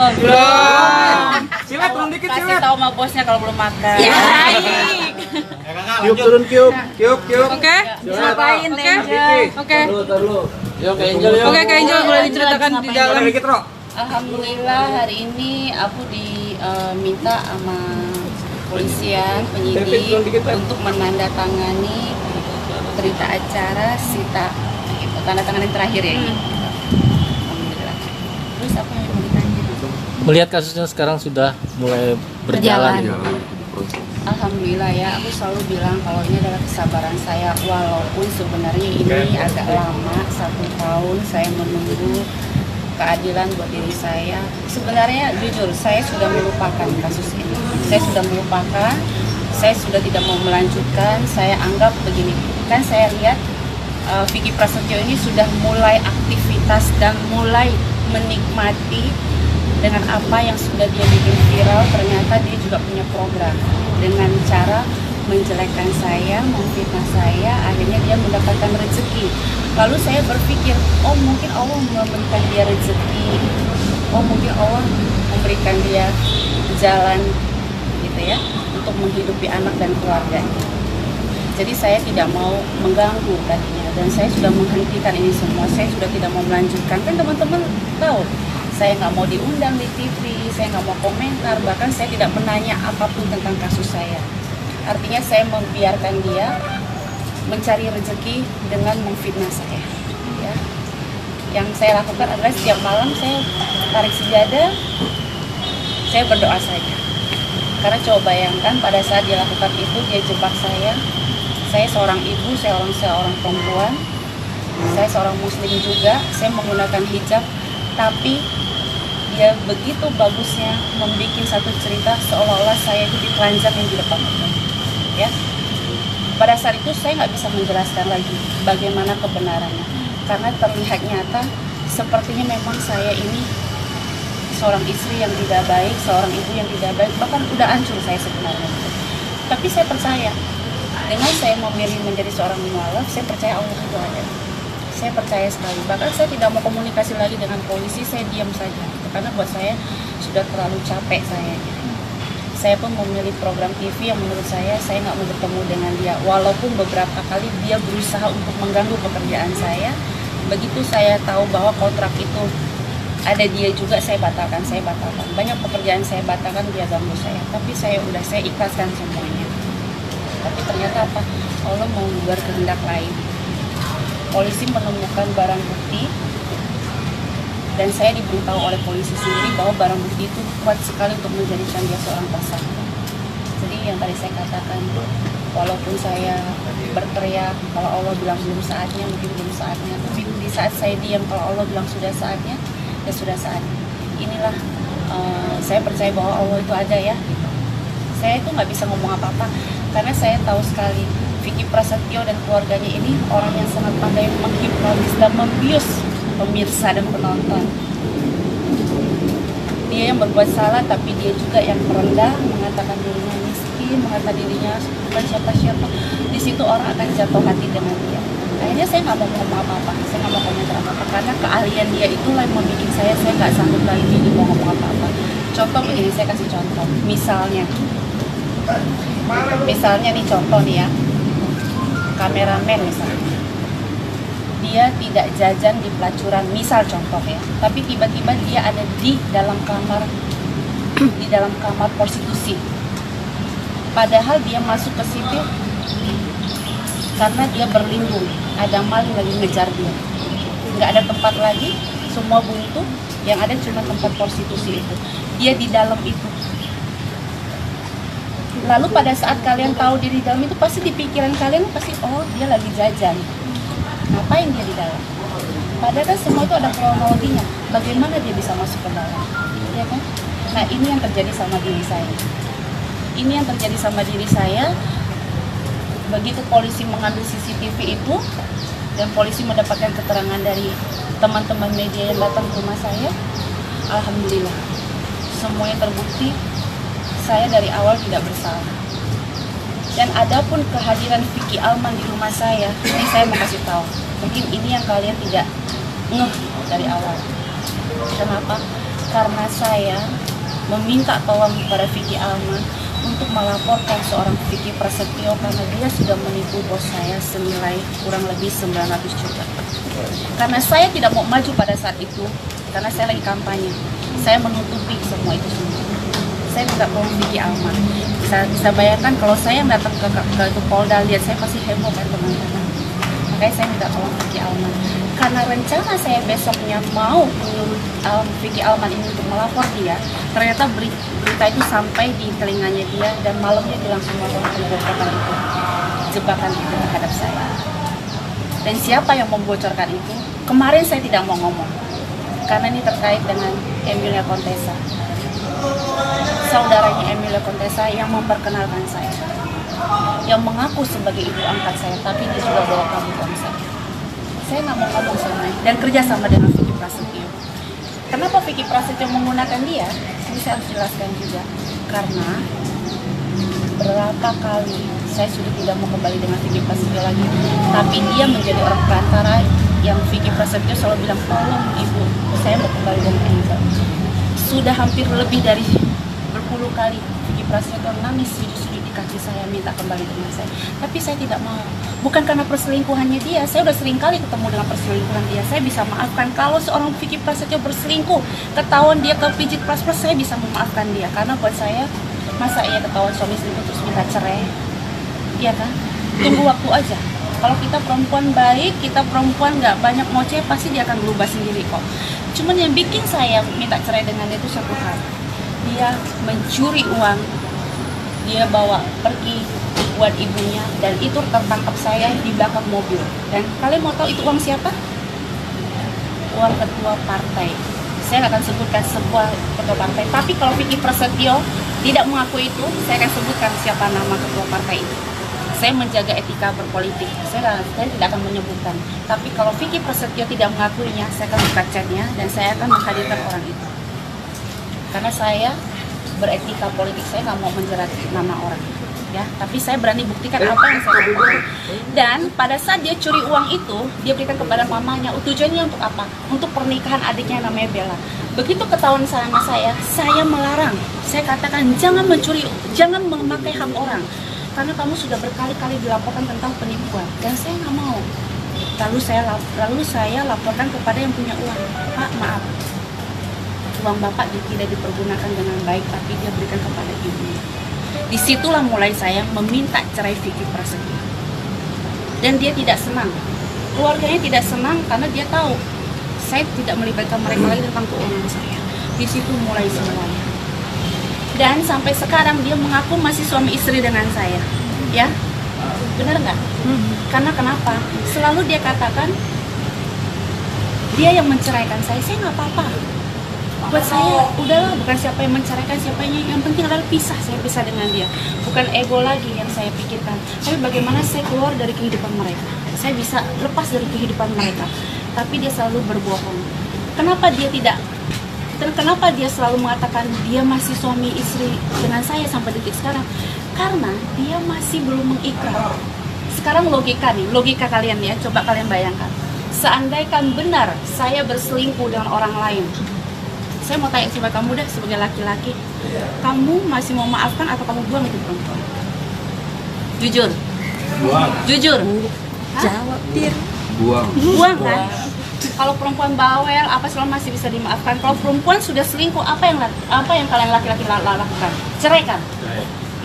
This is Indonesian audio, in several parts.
Belum. Silat turun dikit Kasih silat. tahu sama bosnya kalau belum makan. Kiuk turun kiuk. Kiuk. Oke? Ngapain Oke? Angel? Oke. Yuk ke Angel yuk. Oke, Kak Angel boleh diceritakan di dalam. Ada dikit, Ro. Alhamdulillah hari ini aku diminta sama polisian penyidik untuk menandatangani berita acara Sita, gitu. Tanda tangan yang terakhir ya ini. Alhamdulillah. Terus apa yang mau ditanya? Melihat kasusnya sekarang sudah mulai berjalan. Alhamdulillah ya, aku selalu bilang kalau ini adalah kesabaran saya, walaupun sebenarnya ini agak lama, 1 tahun saya menunggu keadilan buat diri saya. Sebenarnya jujur, saya sudah melupakan kasus ini. Saya sudah melupakan, saya sudah tidak mau melanjutkan. Saya anggap begini, kan saya lihat Vicky Prasetyo ini sudah mulai aktivitas dan mulai menikmati dengan apa yang sudah dia bikin viral. Ternyata dia juga punya program dengan cara menjelekkan saya, memfitnah saya, akhirnya dia mendapatkan rezeki. Lalu saya berpikir, oh mungkin Allah memberikan dia rezeki, oh mungkin Allah memberikan dia jalan gitu ya untuk menghidupi anak dan keluarganya. Jadi saya tidak mau mengganggu tadinya, dan saya sudah menghentikan ini semua. Saya sudah tidak mau melanjutkan. Kan teman-teman tahu, saya nggak mau diundang di TV, saya nggak mau komentar, bahkan saya tidak menanya apapun tentang kasus saya. Artinya saya membiarkan dia mencari rezeki dengan memfitnah saya. Ya. Yang saya lakukan adalah setiap malam saya tarik sejadah, saya berdoa saja. Karena coba bayangkan pada saat dia lakukan itu, dia jebak saya. Saya seorang ibu, saya seorang perempuan, saya seorang muslim juga, saya menggunakan hijab, tapi dia begitu bagusnya membuat satu cerita seolah-olah saya itu ditelanjangin di depan umum. Ya, pada saat itu saya nggak bisa menjelaskan lagi bagaimana kebenarannya, karena terlihat nyata sepertinya memang saya ini seorang istri yang tidak baik, seorang ibu yang tidak baik, bahkan udah hancur saya sebenarnya. Tapi saya percaya dengan saya memilih menjadi seorang mualaf, saya percaya Allah itu ada. Saya percaya sekali, bahkan saya tidak mau komunikasi lagi dengan polisi, saya diam saja, karena buat saya sudah terlalu capek saya. Saya pun memilih program TV yang menurut saya nggak mau bertemu dengan dia, walaupun beberapa kali dia berusaha untuk mengganggu pekerjaan saya. Begitu saya tahu bahwa kontrak itu ada dia juga, saya batalkan. Banyak pekerjaan saya batalkan, dia ganggu saya, tapi saya ikhlaskan semuanya. Tapi ternyata apa? Allah mau berkehendak lain. Polisi menemukan barang bukti, dan saya diberitahu oleh polisi sendiri bahwa barang bukti itu kuat sekali untuk menjadikan dia seorang tersangka. Jadi yang tadi saya katakan, walaupun saya berteriak kalau Allah bilang belum saatnya, mungkin belum saatnya, tapi di saat saya diam kalau Allah bilang sudah saatnya, ya sudah saatnya. Inilah saya percaya bahwa Allah itu ada ya. Saya itu nggak bisa ngomong apa-apa karena saya tahu sekali Vicky Prasetyo dan keluarganya ini orang yang sangat pandai menghipnotis dan membius pemirsa dan penonton. Dia yang berbuat salah, tapi dia juga yang merendah, mengatakan dirinya miskin, mengatakan dirinya bukan siapa-siapa. Di situ orang akan jatuh hati dengan dia. Akhirnya saya nggak mau ngomong apa-apa, saya nggak mau komentar apa-apa, karena keahlian dia itulah yang membuat saya nggak sanggup lagi jadi mau ngomong apa-apa. Contoh begini, saya kasih contoh. Misalnya nih contoh nih ya, kameramen misalnya. Dia tidak jajan di pelacuran, misal contoh ya, tapi tiba-tiba dia ada di dalam kamar prostitusi. Padahal dia masuk ke situ karena dia berlindung, ada maling lagi ngejar dia. Nggak ada tempat lagi, semua buntu, yang ada cuma tempat prostitusi itu. Dia di dalam itu. Lalu pada saat kalian tahu dia di dalam itu, pasti di pikiran kalian pasti, oh dia lagi jajan. Ngapain dia di dalam? Padahal kan semua itu ada kronologinya. Bagaimana dia bisa masuk ke dalam? Ya kan? Nah ini yang terjadi sama diri saya. Ini yang terjadi sama diri saya. Begitu polisi mengambil CCTV itu, dan polisi mendapatkan keterangan dari teman-teman media yang datang ke rumah saya, alhamdulillah semuanya terbukti. Saya dari awal tidak bersalah. Dan adapun kehadiran Vicky Alman di rumah saya, ini saya mau kasih tahu. Mungkin ini yang kalian tidak ngeh dari awal. Kenapa? karena saya meminta tolong kepada Vicky Alman untuk melaporkan seorang Vicky Prasetyo karena dia sudah menipu bos saya senilai kurang lebih 900 juta. Karena saya tidak mau maju pada saat itu, karena saya lagi kampanye, saya menutupi semua itu semua. Saya minta tolong Vicky Alman. Bisa bayangkan kalau saya yang datang ke Polda, lihat saya pasti heboh kan teman-teman. Makanya saya minta tolong Vicky Alman. Karena rencana saya besoknya mau menyuruh Vicky Alman ini untuk melapor dia, ternyata berita itu sampai di telinganya dia dan malamnya dia langsung melakukan pembocoran itu, jebakan itu terhadap saya. Dan siapa yang membocorkan itu? Kemarin saya tidak mau ngomong karena ini terkait dengan Emilia Contessa, saudaranya Emilia Contessa yang memperkenalkan saya, yang mengaku sebagai ibu angkat saya, tapi dia sudah bawa kabur uang saya. Saya nggak mau ngomong sama dia dan kerja sama dengan Vicky Prasetyo. Kenapa Vicky Prasetyo menggunakan dia? Ini saya harus jelaskan juga. Karena berapa kali saya sudah tidak mau kembali dengan Vicky Prasetyo lagi, tapi dia menjadi orang perantara yang Vicky Prasetyo selalu bilang, tolong ibu, saya mau kembali dengan Angel. Sudah hampir lebih dari berpuluh kali Vicky Prasetyo nangis sujud-sujud di kaki saya minta kembali dengan saya, tapi saya tidak mau. Bukan karena perselingkuhannya dia, saya udah sering kali ketemu dengan perselingkuhan dia, saya bisa maafkan. Kalau seorang Vicky Prasetyo berselingkuh, ketahuan dia kepijit plus-plus, saya bisa memaafkan dia. Karena buat saya, masa iya ketahuan suami selingkuh terus minta cerai? Iya kan? Tunggu waktu aja. Kalau kita perempuan baik, kita perempuan nggak banyak ngoceh, pasti dia akan berubah sendiri kok. Cuman yang bikin saya minta cerai dengan dia itu satu hal. Dia mencuri uang, dia bawa pergi buat ibunya, dan itu tertangkap saya di belakang mobil. Dan kalian mau tahu itu uang siapa? Uang ketua partai. Saya nggak akan sebutkan sebuah ketua partai, tapi kalau Vicky Prasetyo tidak mengakui itu, saya akan sebutkan siapa nama ketua partai itu. Saya menjaga etika berpolitik, saya tidak akan menyebutkan. Tapi kalau Vicky Prasetyo tidak mengakuinya, saya akan buka chatnya dan saya akan menghadirkan orang itu. Karena saya beretika politik, saya nggak mau menjerat nama orang. Ya, tapi saya berani buktikan apa yang saya lakukan. Dan pada saat dia curi uang itu, dia berikan kepada mamanya. Tujuannya untuk apa? Untuk pernikahan adiknya namanya Bella. Begitu ketahuan sama saya melarang. Saya katakan jangan mencuri, jangan memakai hak orang, karena kamu sudah berkali-kali dilaporkan tentang penipuan. Dan saya nggak mau. Lalu saya laporkan kepada yang punya uang. Pak, maaf, uang bapak tidak dipergunakan dengan baik, tapi dia berikan kepada ibunya. Disitulah mulai saya meminta cerai Vicky Prasetyo. Dan dia tidak senang. Keluarganya tidak senang karena dia tahu saya tidak melibatkan mereka lagi tentang keuangan saya. Di situ mulai semuanya. Dan sampai sekarang dia mengaku masih suami istri dengan saya. Ya, benar nggak? Karena kenapa? Selalu dia katakan dia yang menceraikan saya nggak apa-apa. Buat saya, udahlah, bukan siapa yang menceraikan, yang penting adalah pisah, saya pisah dengan dia. Bukan ego lagi yang saya pikirkan, tapi bagaimana saya keluar dari kehidupan mereka. Saya bisa lepas dari kehidupan mereka, tapi dia selalu berbohong. Kenapa dia tidak? Dan kenapa dia selalu mengatakan dia masih suami istri dengan saya sampai detik sekarang? Karena dia masih belum mengikrar. Sekarang logika kalian ya, coba kalian bayangkan. Seandainya benar saya berselingkuh dengan orang lain, saya mau tanya sama kamu deh, sebagai laki-laki, kamu masih mau maafkan atau kamu buang itu perempuan? Jujur. Buang. Jujur. Jawab, Tir. Buang Kan? Kalau perempuan bawel apa selalu masih bisa dimaafkan. Kalau perempuan sudah selingkuh, apa yang kalian laki-laki lakukan? Ceraikan.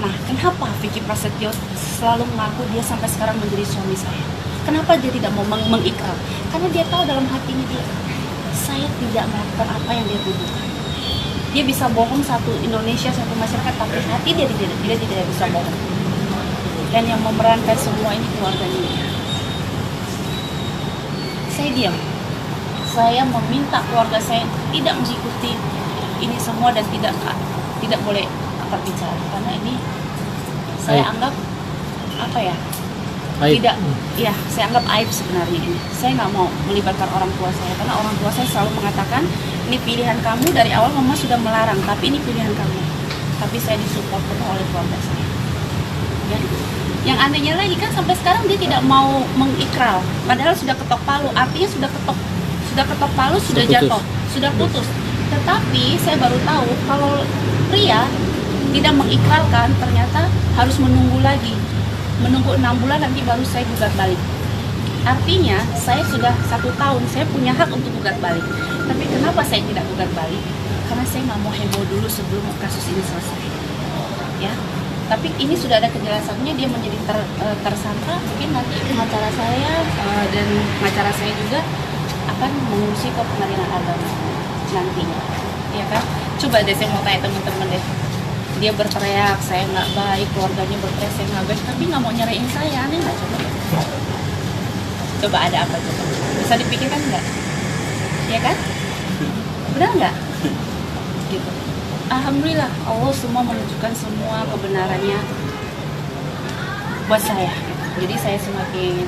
Nah, kenapa Vicky Prasetyo selalu mengaku dia sampai sekarang menjadi suami saya? Kenapa dia tidak mau mengikrar? Karena dia tahu dalam hatinya dia, saya tidak melakukan apa yang dia tuduhkan. Dia bisa bohong satu Indonesia, satu masyarakat, tapi hati dia tidak bisa bohong. Dan yang memerankan semua ini keluarganya dia. Saya diam. Saya meminta keluarga saya tidak mengikuti ini semua dan tidak boleh angkat bicara, karena ini saya anggap apa ya? Aib. Tidak, ya saya anggap aib sebenarnya ini. Saya nggak mau melibatkan orang tua saya, karena orang tua saya selalu mengatakan ini pilihan kamu, dari awal mama sudah melarang, tapi ini pilihan kamu. Tapi saya disupport penuh oleh keluarga saya. Ya. Yang anehnya lagi kan sampai sekarang dia tidak mau mengikrar, padahal sudah ketok palu, artinya sudah ketok palu, sudah jatuh, sudah putus. Tetapi saya baru tahu kalau pria tidak mengikrarkan, ternyata harus menunggu lagi. Menunggu 6 bulan nanti baru saya gugat balik. Artinya saya sudah 1 tahun, saya punya hak untuk gugat balik. Tapi kenapa saya tidak gugat balik? Karena saya nggak mau heboh dulu sebelum kasus ini selesai. Ya, tapi ini sudah ada kejelasannya, dia menjadi tersangka. Mungkin nanti pengacara saya dan pengacara saya juga akan mengurusi ke pengadilan agama nantinya, ya kan? Coba deh saya mau tanya teman-teman deh. Dia berteriak, saya nggak baik, keluarganya berteriak, saya nggak baik, tapi nggak mau nyerahin saya, aneh nggak coba? Coba ada apa coba? Bisa dipikirkan nggak? Ya kan? Benar nggak? Gitu. Alhamdulillah, Allah semua menunjukkan semua kebenarannya buat saya. Jadi saya semakin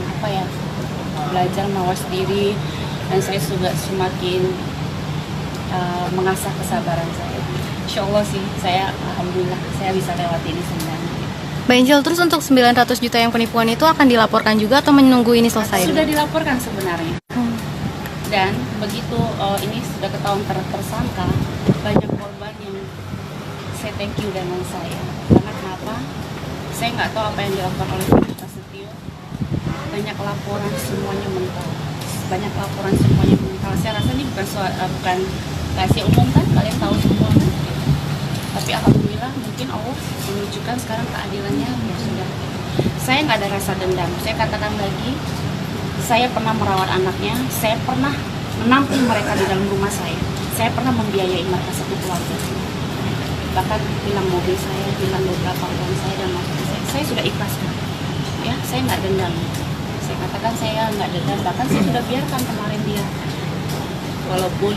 belajar mawas diri, dan saya juga semakin mengasah kesabaran saya. Insya Allah sih, saya alhamdulillah saya bisa lewati ini semuanya. Mbak Angel, terus untuk 900 juta yang penipuan itu akan dilaporkan juga atau menunggu ini selesai? Sudah dilaporkan sebenarnya. Dan begitu ini sudah ketahuan tersangka, banyak korban yang saya thank you dengan saya. Karena kenapa? Saya nggak tahu apa yang dilakukan oleh Vicky Prasetyo. Banyak laporan semuanya mental. Banyak laporan semuanya mental. Saya rasa ini bukan rahasia umum kan, kalian tahu semua kan. Tapi alhamdulillah mungkin Allah menunjukkan sekarang keadilannya ya sudah. Saya nggak ada rasa dendam. Saya katakan lagi, saya pernah merawat anaknya, saya pernah menampung mereka di dalam rumah saya pernah membiayai mereka satu keluarga. Bahkan bilang mobil saya, bilang beberapa uang saya dan maksud saya sudah ikhlaskan. Ya, saya nggak dendam. Saya katakan saya nggak dendam, bahkan saya sudah biarkan kemarin dia. Walaupun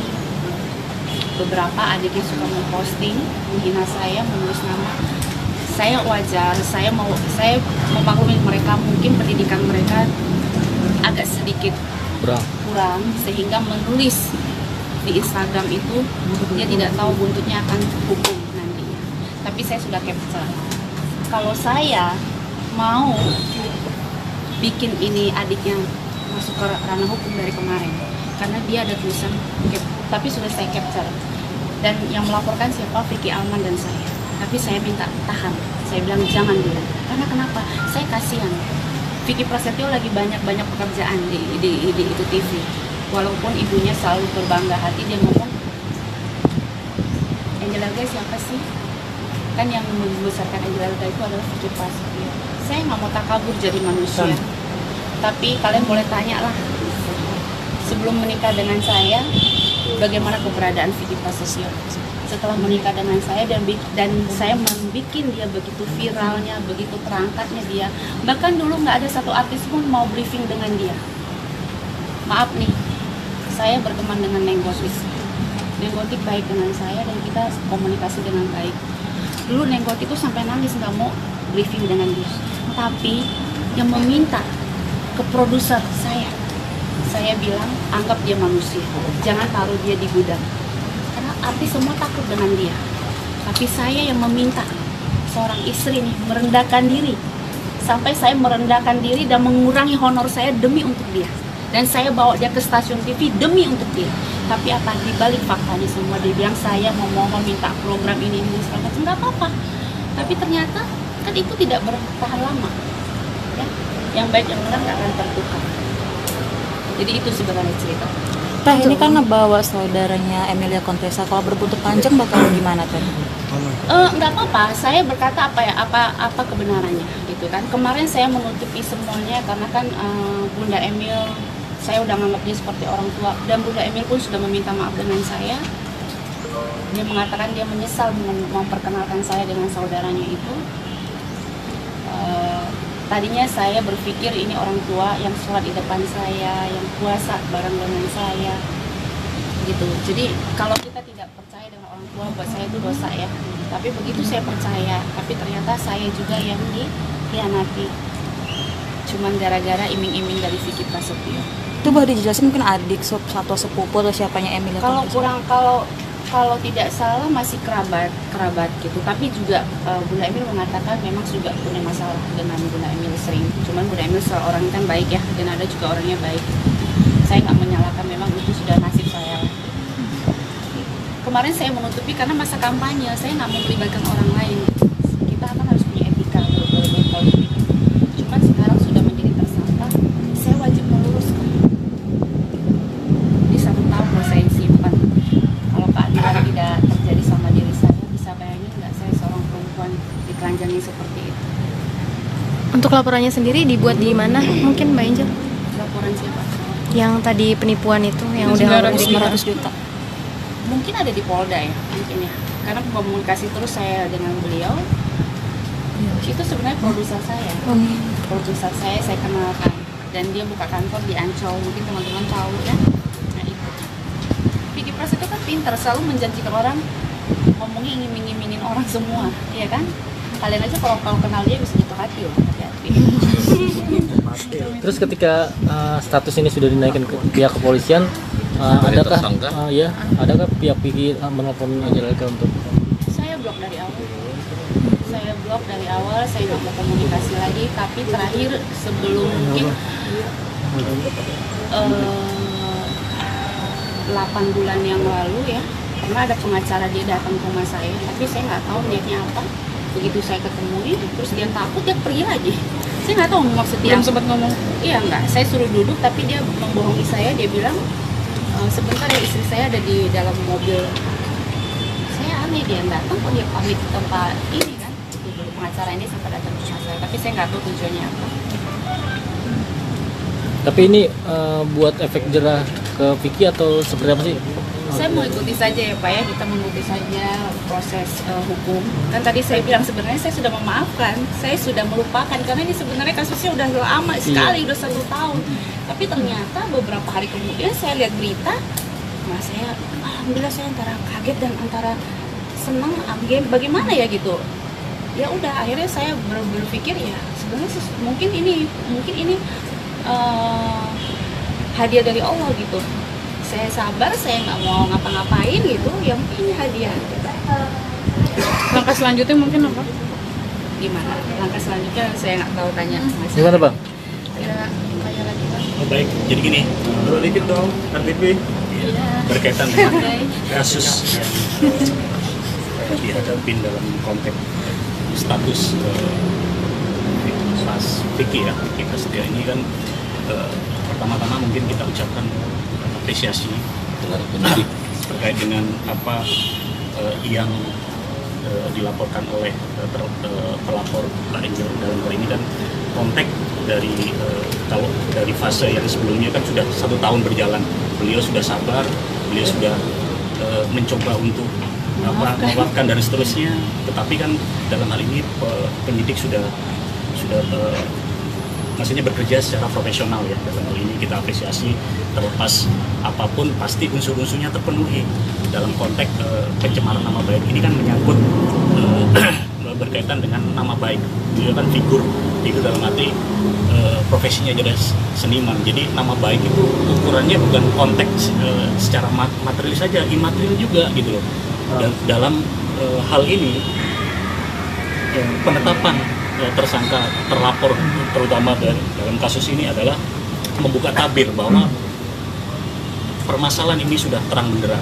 beberapa adiknya suka memposting, menghina saya, menulis nama. Saya wajar, saya memaklumi mereka, mungkin pendidikan mereka agak sedikit kurang sehingga menulis di Instagram itu dia tidak tahu buntutnya akan hukum nantinya. Tapi saya sudah capture. Kalau saya mau bikin ini adiknya masuk ke ranah hukum dari kemarin, karena dia ada tulisan, tapi sudah saya capture. Dan yang melaporkan siapa? Vicky Alman dan saya. Tapi saya minta tahan. Saya bilang jangan dulu. Karena kenapa? Saya kasihan. Vicky Prasetyo lagi banyak pekerjaan di itu TV. Walaupun ibunya selalu berbangga hati, dia ngomong, Angel Elga siapa sih? Kan yang membesarkan Angel Elga itu adalah Vicky Prasetyo. Saya nggak mau takabur jadi manusia. Tapi kalian boleh tanya lah, sebelum menikah dengan saya, bagaimana keberadaan Vicky Prasetyo? Setelah menikah dengan saya dan saya membuat dia begitu viralnya, begitu terangkatnya dia. Bahkan dulu nggak ada satu artis pun mau briefing dengan dia. Maaf nih, saya berteman dengan Neng Gotik. Neng Gotik baik dengan saya dan kita komunikasi dengan baik. Dulu Neng Gotik itu sampai nangis nggak mau briefing dengan dia. Tapi yang meminta ke produser saya bilang anggap dia manusia, jangan taruh dia di gudang. Karena artis semua takut dengan dia. Tapi saya yang meminta seorang istri nih merendahkan diri. Sampai saya merendahkan diri dan mengurangi honor saya demi untuk dia. Dan saya bawa dia ke stasiun TV demi untuk dia. Tapi apa dibalik faktanya semua dia bilang saya mau minta program ini segala macam, nggak apa-apa. Tapi ternyata kan itu tidak bertahan lama. Ya? Yang baik yang benar nggak akan tertukar. Jadi itu sebenarnya cerita. Teh, ini kan ngebawa saudaranya Emilia Contessa, kalau berbuntut panjang bakal gimana Teh? Nggak apa-apa, saya berkata apa kebenarannya gitu kan. Kemarin saya menutupi semuanya karena kan Bunda Emil, saya udah nganggap dia seperti orang tua, dan Bunda Emil pun sudah meminta maaf dengan saya. Dia mengatakan dia menyesal memperkenalkan saya dengan saudaranya itu. Tadinya saya berpikir ini orang tua yang sholat di depan saya, yang puasa bareng dengan saya, gitu. Jadi kalau kita tidak percaya dengan orang tua, buat saya itu dosa ya. Tapi begitu saya percaya, tapi ternyata saya juga yang dikhianati. Cuman gara-gara iming-iming dari Vicky Prasetyo. Itu boleh dijelasin mungkin adik, atau sepupu atau siapanya Emilia Contessa? Kalau tidak salah masih kerabat gitu, tapi juga Bunda Emil mengatakan memang juga punya masalah dengan Bunda Emil sering. Cuman Bunda Emil seorang kan baik ya, dan ada juga orangnya baik. Saya nggak menyalahkan, memang itu sudah nasib saya. kemarin saya menutupi karena masa kampanye, saya nggak mau melibatkan orang lain. Kita kan harus punya etika berpolitik. Cuman sekarang sudah menjadi tersangka, saya wajib meluruskan. Di 1 tahun kalau saya simpan, kalau keadilan tidak terjadi sama diri saya, bisa bayangin nggak saya seorang perempuan ditelanjangi seperti itu. Untuk laporannya sendiri dibuat di mana mungkin Mbak Angel? Laporan siapa? Yang tadi penipuan itu yang udah 900 juta. Mungkin ada di Polda ya, mungkin ya. Karena komunikasi terus saya dengan beliau. Itu sebenarnya produser saya. Produser saya kenalkan. Dan dia buka kantor di Ancol, mungkin teman-teman tahu ya. Nah itu. Vicky Pras itu kan pintar, selalu menjanjikan orang, ngomongnya ingin-inginin orang semua, ya kan? Kalian aja kalau kenal dia bisa jatuh hati loh, hati-hati. Terus ketika status ini sudah dinaikkan ke pihak kepolisian, adakah adakah pihak Vicky menelpon Angelica untuk? Saya blok dari awal. Saya nggak mau komunikasi lagi. Tapi terakhir sebelum mungkin 8 bulan yang lalu ya, pernah ada pengacara dia datang ke rumah saya, tapi saya nggak tahu niatnya apa. Begitu saya ketemuin, terus dia takut, dia pergi lagi. Saya nggak tahu maksudnya. Belum sempat ngomong. Iya nggak, saya suruh duduk, tapi dia membohongi saya. Dia bilang sebentar ya, istri saya ada di dalam mobil. Saya aneh, dia datang kok dia pamit ke tempat ini kan. Pengacara ini sempat datang ke rumah saya, tapi saya nggak tahu tujuannya apa. Tapi ini buat efek jerah ke Vicky atau seperti apa sih? Saya mau ikuti saja ya Pak ya, kita mengikuti saja proses hukum. Kan tadi saya bilang sebenarnya saya sudah memaafkan, saya sudah melupakan karena ini sebenarnya kasusnya udah lama sekali, udah 1 tahun. Tapi ternyata beberapa hari kemudian saya lihat berita, nah saya alhamdulillah saya antara kaget dan antara senang, bagaimana ya gitu. Ya udah akhirnya saya berpikir ya sebenarnya mungkin ini hadiah dari Allah gitu. Saya sabar, saya nggak mau ngapa-ngapain gitu, yang ini hadiah. Langkah selanjutnya mungkin apa? Gimana? Langkah selanjutnya saya nggak tahu, tanya Mas. Gimana Bang? Ya, kayak lagi Pak. Oh, baik, jadi gini, dulu dikit dong, RTP berkaitan dengan kasus yang dihadapin dalam konteks status Mas Vicky ya, Vicky Prasetya ini kan pertama-tama mungkin kita ucapkan apresiasi terkait dengan apa yang dilaporkan oleh pelapor Mbak Angel dalam hal ini, dan konteks dari kalau dari fase yang sebelumnya kan sudah 1 tahun berjalan, beliau sudah sabar, beliau sudah mencoba untuk memaafkan dan seterusnya, tetapi kan dalam hal ini penyidik sudah maksudnya bekerja secara profesional ya. Dalam hal ini kita apresiasi, terlepas apapun pasti unsur-unsurnya terpenuhi. Dalam konteks pencemaran nama baik ini kan menyangkut berkaitan dengan nama baik. Dia kan figur dalam arti profesinya jadi seniman. Jadi nama baik itu ukurannya bukan konteks secara material saja, imaterial juga gitu loh. Dan dalam hal ini penetapan tersangka terlapor terutama dalam kasus ini adalah membuka tabir bahwa permasalahan ini sudah terang benderang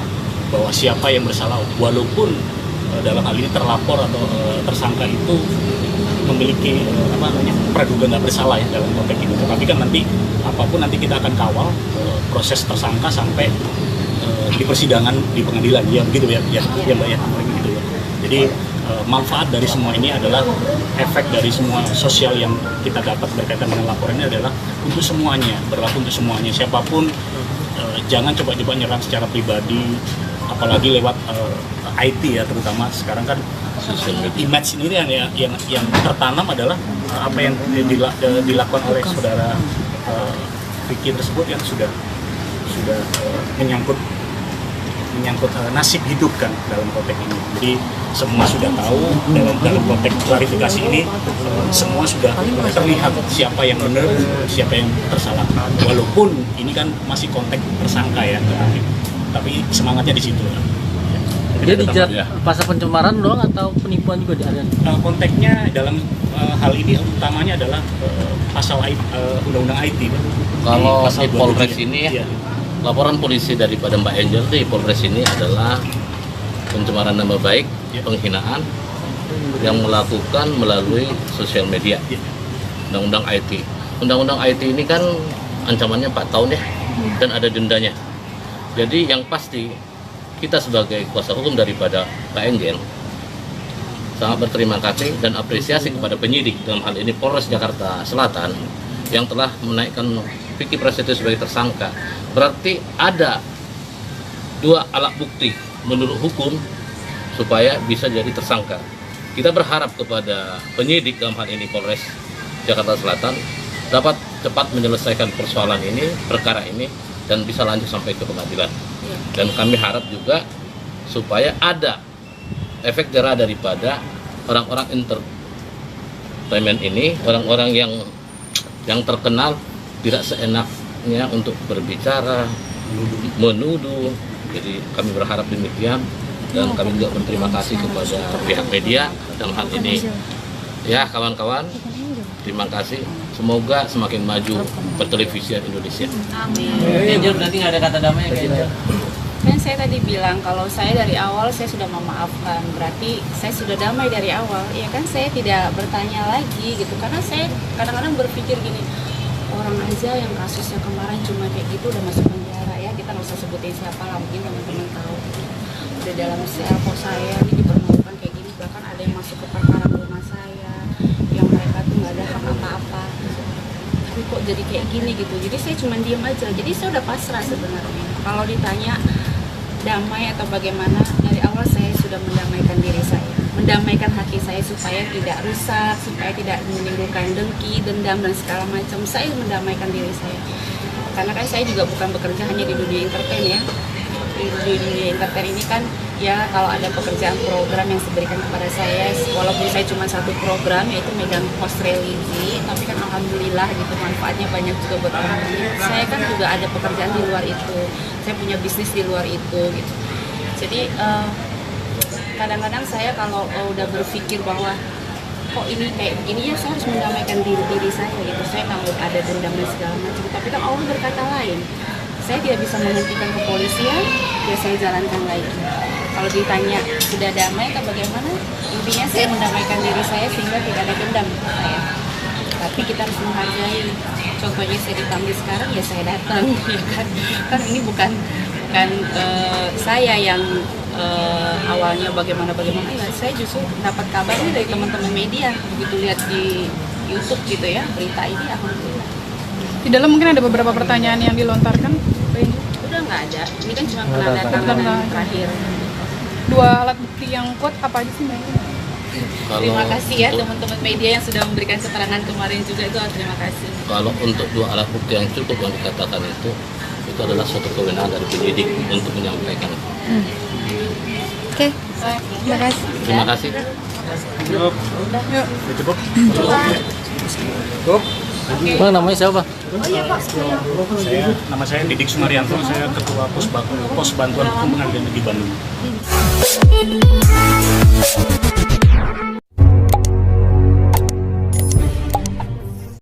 bahwa siapa yang bersalah, walaupun dalam hal ini terlapor atau tersangka itu memiliki praduga nggak bersalah ya dalam konteks ini. Tapi kan nanti apapun nanti kita akan kawal proses tersangka sampai di persidangan di pengadilan ya, begitu ya Mbak ya, begitu ya. Jadi manfaat dari semua ini adalah efek dari semua sosial yang kita dapat berkaitan dengan laporan ini adalah untuk semuanya, berlaku untuk semuanya, siapapun. Jangan coba-coba nyerang secara pribadi, apalagi lewat IT ya, terutama sekarang kan image ini yang tertanam adalah apa yang dilakukan oleh saudara Vicky tersebut yang sudah menyangkut nasib hidup kan dalam konteks ini. Jadi semua sudah tahu dalam konteks klarifikasi ini, semua sudah terlihat siapa yang benar, siapa yang tersalah. Walaupun ini kan masih konteks tersangka ya, tapi semangatnya di situ. Dia dijerat pasal pencemaran doang atau penipuan juga ada? Konteksnya dalam hal ini utamanya adalah pasal undang-undang IT. Kalau pasal di Polres ini ya, laporan polisi daripada Mbak Angel di Polres ini adalah pencemaran nama baik, penghinaan yang melakukan melalui sosial media. Undang-undang IT. Undang-undang IT ini kan ancamannya 4 tahun ya, dan ada dendanya. Jadi yang pasti kita sebagai kuasa hukum daripada Pak Enggen sangat berterima kasih dan apresiasi kepada penyidik, dalam hal ini Polres Jakarta Selatan, yang telah menaikkan Vicky Prasetyo sebagai tersangka. Berarti ada 2 alat bukti menurut hukum supaya bisa jadi tersangka. Kita berharap kepada penyidik, dalam hal ini Polres Jakarta Selatan, dapat cepat menyelesaikan persoalan ini, perkara ini, dan bisa lanjut sampai ke pengadilan. Dan kami harap juga supaya ada efek jerah daripada orang-orang entertainment ini, orang-orang yang terkenal tidak seenaknya untuk berbicara, menuduh. Jadi kami berharap demikian, dan kami juga berterima kasih kepada pihak media dalam hal ini. Ya kawan-kawan, terima kasih. Semoga semakin maju pertelevisian Indonesia. Amin. Angel berarti nggak ada kata damai ya Angel? Kan saya tadi bilang kalau saya dari awal saya sudah memaafkan, berarti saya sudah damai dari awal. Ya kan saya tidak bertanya lagi gitu, karena saya kadang-kadang berpikir gini, orang aja yang kasusnya kemarin cuma kayak gitu udah masuk penjara ya, kita nggak usah sebutin siapa lah, mungkin teman-teman tahu. Udah dalam sel kok saya ini dipermalukan kayak gini, bahkan ada yang masuk ke perkara rumah saya yang mereka tuh nggak ada hak apa-apa, tapi kok jadi kayak gini gitu. Jadi saya cuma diem aja, jadi saya udah pasrah sebenarnya. Kalau ditanya damai atau bagaimana, dari awal saya sudah mendamaikan diri saya, mendamaikan hati saya supaya tidak rusak, supaya tidak menimbulkan dengki, dendam dan segala macam. Saya mendamaikan diri saya, karena kan saya juga bukan bekerja hanya di dunia entertain ya. Di dunia entertain ini kan ya, kalau ada pekerjaan program yang diberikan kepada saya, walaupun saya cuma 1 program yaitu megang host religi, tapi kan alhamdulillah gitu manfaatnya banyak juga buat orang lain. Saya kan juga ada pekerjaan di luar itu, saya punya bisnis di luar itu gitu. Jadi kadang-kadang saya kalau udah berpikir bahwa kok ini kayak begini ya, saya harus mendamaikan diri saya gitu. Saya nggak mau ada dendam dan segala macam, tapi kan Allah berkata lain. Saya tidak bisa menghentikan kepolisian, ya saya jalankan lagi. Kalau ditanya sudah damai atau bagaimana, intinya saya mendamaikan diri saya sehingga tidak ada dendam saya. Tapi kita harus menghargai. Contohnya saya dipanggil sekarang ya saya datang, ya kan? Kan ini bukan saya yang awalnya bagaimana ya. Saya justru dapat kabarnya dari teman-teman media, begitu lihat di YouTube gitu ya berita ini, alhamdulillah. Di dalam mungkin ada beberapa pertanyaan yang dilontarkan. Udah nggak ada, ini kan cuma penandatanganan terakhir. 2 alat bukti yang kuat apa aja sih Mbak? Terima kasih ya teman-teman media yang sudah memberikan keterangan kemarin juga, itu terima kasih. Kalau untuk 2 alat bukti yang cukup yang dikatakan itu adalah suatu kewenangan dari penyidik untuk menyampaikan. Oke, terima kasih. Terima kasih. Cukup. Cukup. Bang, namanya siapa? Nama saya Didik Sumarianto, saya Ketua Pos Bantuan Hukum Pengadilan Negeri Bandung.